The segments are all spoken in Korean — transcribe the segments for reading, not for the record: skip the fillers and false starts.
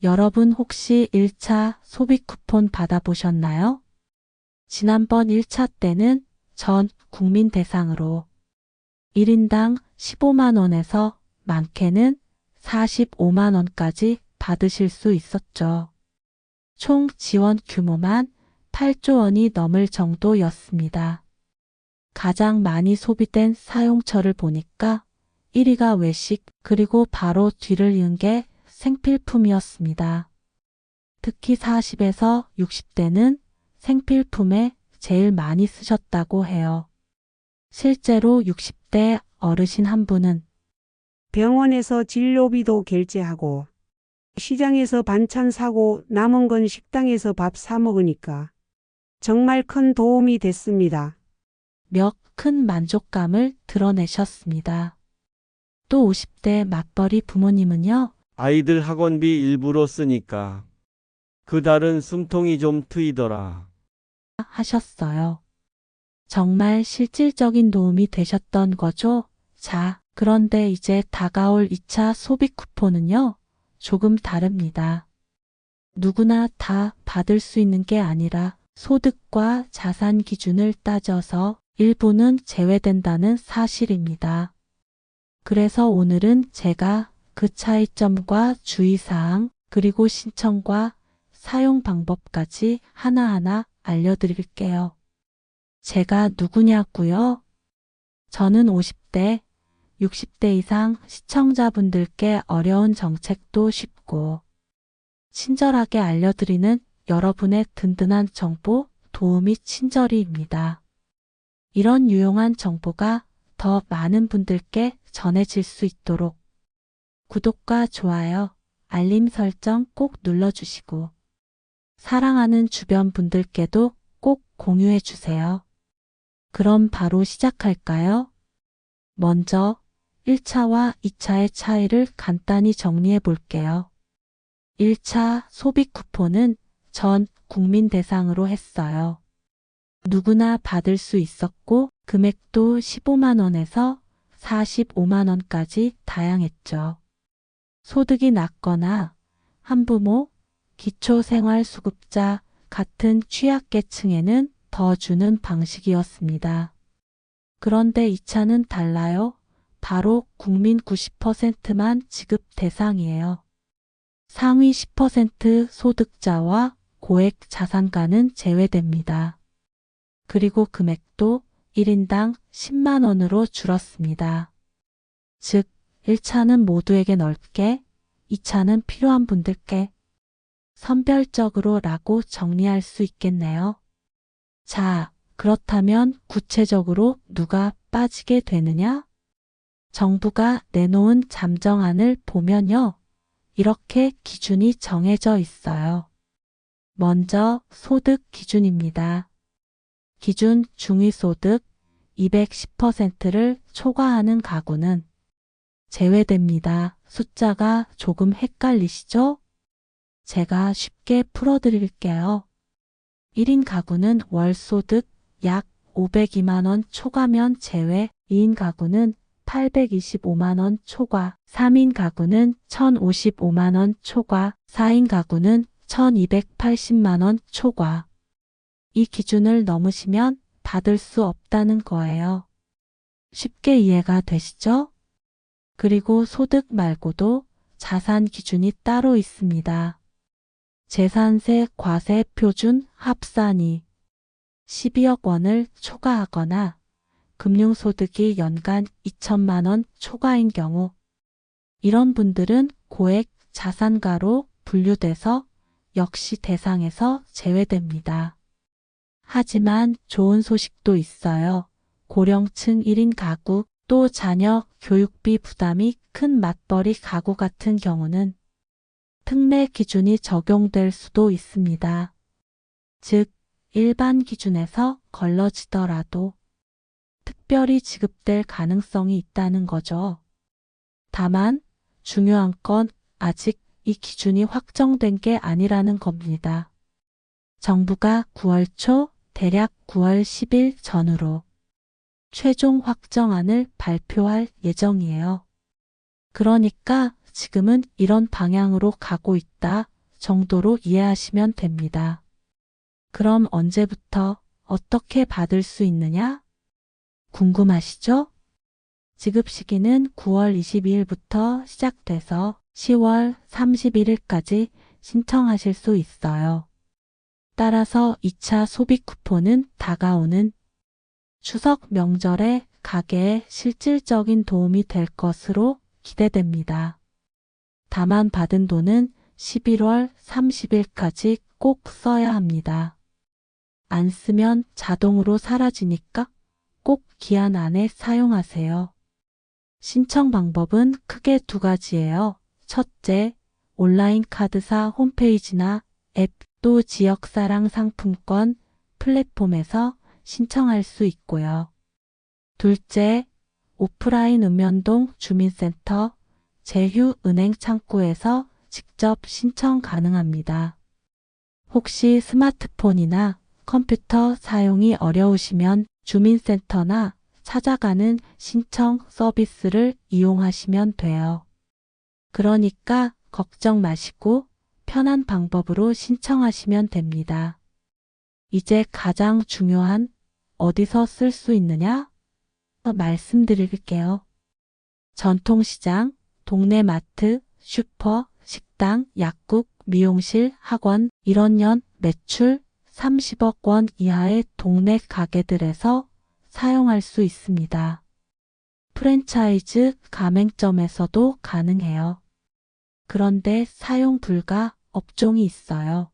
여러분 혹시 1차 소비 쿠폰 받아보셨나요? 지난번 1차 때는 전 국민 대상으로 1인당 15만 원에서 많게는 45만 원까지 받으실 수 있었죠. 총 지원 규모만 8조 원이 넘을 정도였습니다. 가장 많이 소비된 사용처를 보니까 1위가 외식, 그리고 바로 뒤를 이은 게 생필품이었습니다. 특히 40에서 60대는 생필품에 제일 많이 쓰셨다고 해요. 실제로 60대 어르신 한 분은 병원에서 진료비도 결제하고 시장에서 반찬 사고 남은 건 식당에서 밥 사 먹으니까 정말 큰 도움이 됐습니다. 몇 큰 만족감을 드러내셨습니다. 또 50대 맞벌이 부모님은요, 아이들 학원비 일부러 쓰니까 그 달은 숨통이 좀 트이더라. 하셨어요. 정말 실질적인 도움이 되셨던 거죠? 자, 그런데 이제 다가올 2차 소비 쿠폰은요, 조금 다릅니다. 누구나 다 받을 수 있는 게 아니라 소득과 자산 기준을 따져서 일부는 제외된다는 사실입니다. 그래서 오늘은 제가 그 차이점과 주의사항, 그리고 신청과 사용 방법까지 하나하나 알려드릴게요. 제가 누구냐고요? 저는 50대, 60대 이상 시청자분들께 어려운 정책도 쉽고 친절하게 알려드리는 여러분의 든든한 정보, 도움이 친절히입니다. 이런 유용한 정보가 더 많은 분들께 전해질 수 있도록 구독과 좋아요, 알림 설정 꼭 눌러주시고 사랑하는 주변 분들께도 꼭 공유해 주세요. 그럼 바로 시작할까요? 먼저 1차와 2차의 차이를 간단히 정리해 볼게요. 1차 소비 쿠폰은 전 국민 대상으로 했어요. 누구나 받을 수 있었고 금액도 15만 원에서 45만 원까지 다양했죠. 소득이 낮거나 한부모, 기초생활수급자 같은 취약계층에는 더 주는 방식이었습니다. 그런데 2차는 달라요. 바로 국민 90%만 지급 대상이에요. 상위 10% 소득자와 고액 자산가는 제외됩니다. 그리고 금액도 1인당 10만 원으로 줄었습니다. 즉, 1차는 모두에게 넓게, 2차는 필요한 분들께 선별적으로 라고 정리할 수 있겠네요. 자, 그렇다면 구체적으로 누가 빠지게 되느냐? 정부가 내놓은 잠정안을 보면요. 이렇게 기준이 정해져 있어요. 먼저 소득 기준입니다. 기준 중위소득 210%를 초과하는 가구는 제외됩니다. 숫자가 조금 헷갈리시죠? 제가 쉽게 풀어드릴게요. 1인 가구는 월소득 약 502만 원 초과면 제외, 2인 가구는 825만 원 초과, 3인 가구는 1,055만 원 초과, 4인 가구는 1,280만 원 초과. 이 기준을 넘으시면 받을 수 없다는 거예요. 쉽게 이해가 되시죠? 그리고 소득 말고도 자산 기준이 따로 있습니다. 재산세 과세 표준 합산이 12억 원을 초과하거나 금융소득이 연간 2천만 원 초과인 경우 이런 분들은 고액 자산가로 분류돼서 역시 대상에서 제외됩니다. 하지만 좋은 소식도 있어요. 고령층 1인 가구, 또 자녀 교육비 부담이 큰 맞벌이 가구 같은 경우는 특례 기준이 적용될 수도 있습니다. 즉, 일반 기준에서 걸러지더라도 특별히 지급될 가능성이 있다는 거죠. 다만 중요한 건 아직 이 기준이 확정된 게 아니라는 겁니다. 정부가 9월 초, 대략 9월 10일 전후로 최종 확정안을 발표할 예정이에요. 그러니까 지금은 이런 방향으로 가고 있다 정도로 이해하시면 됩니다. 그럼 언제부터 어떻게 받을 수 있느냐? 궁금하시죠? 지급 시기는 9월 22일부터 시작돼서 10월 31일까지 신청하실 수 있어요. 따라서 2차 소비 쿠폰은 다가오는 추석 명절에 가게에 실질적인 도움이 될 것으로 기대됩니다. 다만 받은 돈은 11월 30일까지 꼭 써야 합니다. 안 쓰면 자동으로 사라지니까 꼭 기한 안에 사용하세요. 신청 방법은 크게 두 가지예요. 첫째, 온라인 카드사 홈페이지나 앱, 또 지역사랑 상품권 플랫폼에서 신청할 수 있고요. 둘째, 오프라인 읍면동 주민센터 제휴은행 창구에서 직접 신청 가능합니다. 혹시 스마트폰이나 컴퓨터 사용이 어려우시면 주민센터나 찾아가는 신청 서비스를 이용하시면 돼요. 그러니까 걱정 마시고 편한 방법으로 신청하시면 됩니다. 이제 가장 중요한 어디서 쓸 수 있느냐? 말씀드릴게요. 전통시장, 동네 마트, 슈퍼, 식당, 약국, 미용실, 학원, 이런 연 매출 30억 원 이하의 동네 가게들에서 사용할 수 있습니다. 프랜차이즈 가맹점에서도 가능해요. 그런데 사용 불가 업종이 있어요.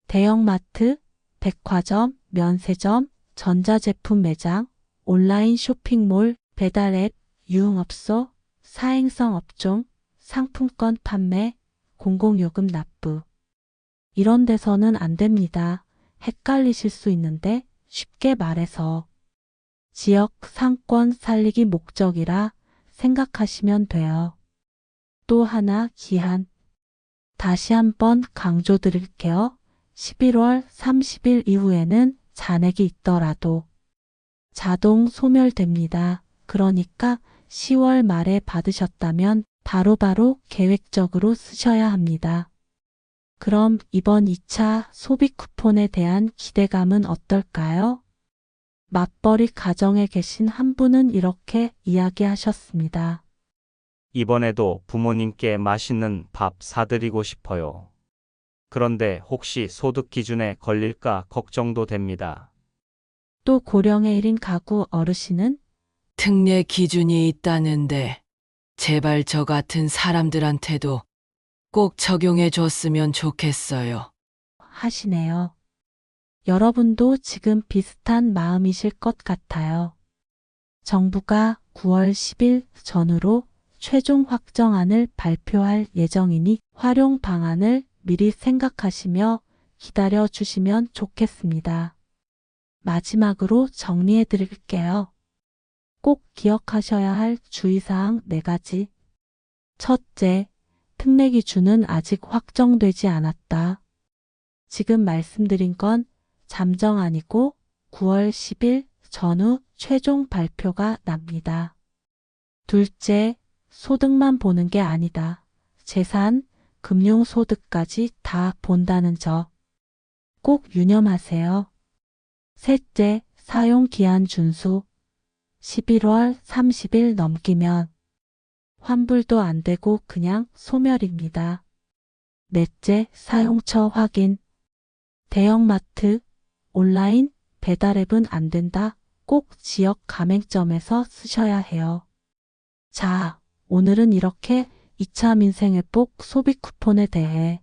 대형마트, 백화점, 면세점, 전자제품 매장, 온라인 쇼핑몰, 배달앱, 유흥업소, 사행성 업종, 상품권 판매, 공공요금 납부. 이런 데서는 안 됩니다. 헷갈리실 수 있는데 쉽게 말해서 지역 상권 살리기 목적이라 생각하시면 돼요. 또 하나 기한. 다시 한번 강조드릴게요. 11월 30일 이후에는 잔액이 있더라도 자동 소멸됩니다. 그러니까 10월 말에 받으셨다면 바로바로 계획적으로 쓰셔야 합니다. 그럼 이번 2차 소비 쿠폰에 대한 기대감은 어떨까요? 맞벌이 가정에 계신 한 분은 이렇게 이야기하셨습니다. 이번에도 부모님께 맛있는 밥 사드리고 싶어요. 그런데 혹시 소득 기준에 걸릴까 걱정도 됩니다. 또 고령의 1인 가구 어르신은 특례 기준이 있다는데 제발 저 같은 사람들한테도 꼭 적용해 줬으면 좋겠어요. 하시네요. 여러분도 지금 비슷한 마음이실 것 같아요. 정부가 9월 10일 전후로 최종 확정안을 발표할 예정이니 활용 방안을 미리 생각하시며 기다려 주시면 좋겠습니다. 마지막으로 정리해 드릴게요. 꼭 기억하셔야 할 주의사항 4가지. 첫째, 특례 기준은 아직 확정되지 않았다. 지금 말씀드린 건 잠정안이고 9월 10일 전후 최종 발표가 납니다. 둘째, 소득만 보는 게 아니다. 재산, 금융소득까지 다 본다는 점. 꼭 유념하세요. 셋째, 사용기한 준수. 11월 30일 넘기면 환불도 안 되고 그냥 소멸입니다. 넷째, 사용처 확인. 대형마트, 온라인, 배달앱은 안 된다. 꼭 지역 가맹점에서 쓰셔야 해요. 자, 오늘은 이렇게 2차 민생회복 소비 쿠폰에 대해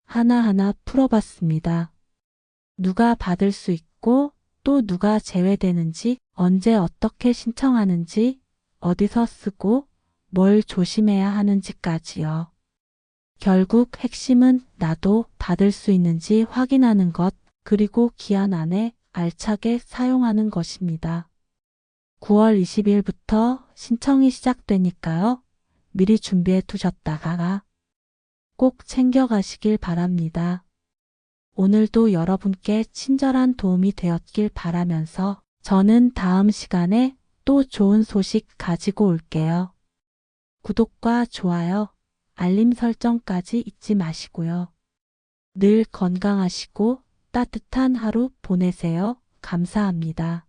하나하나 풀어봤습니다. 누가 받을 수 있고 또 누가 제외되는지, 언제 어떻게 신청하는지, 어디서 쓰고 뭘 조심해야 하는지까지요. 결국 핵심은 나도 받을 수 있는지 확인하는 것, 그리고 기한 안에 알차게 사용하는 것입니다. 9월 20일부터 신청이 시작되니까요. 미리 준비해 두셨다가 꼭 챙겨가시길 바랍니다. 오늘도 여러분께 친절한 도움이 되었길 바라면서 저는 다음 시간에 또 좋은 소식 가지고 올게요. 구독과 좋아요, 알림 설정까지 잊지 마시고요. 늘 건강하시고 따뜻한 하루 보내세요. 감사합니다.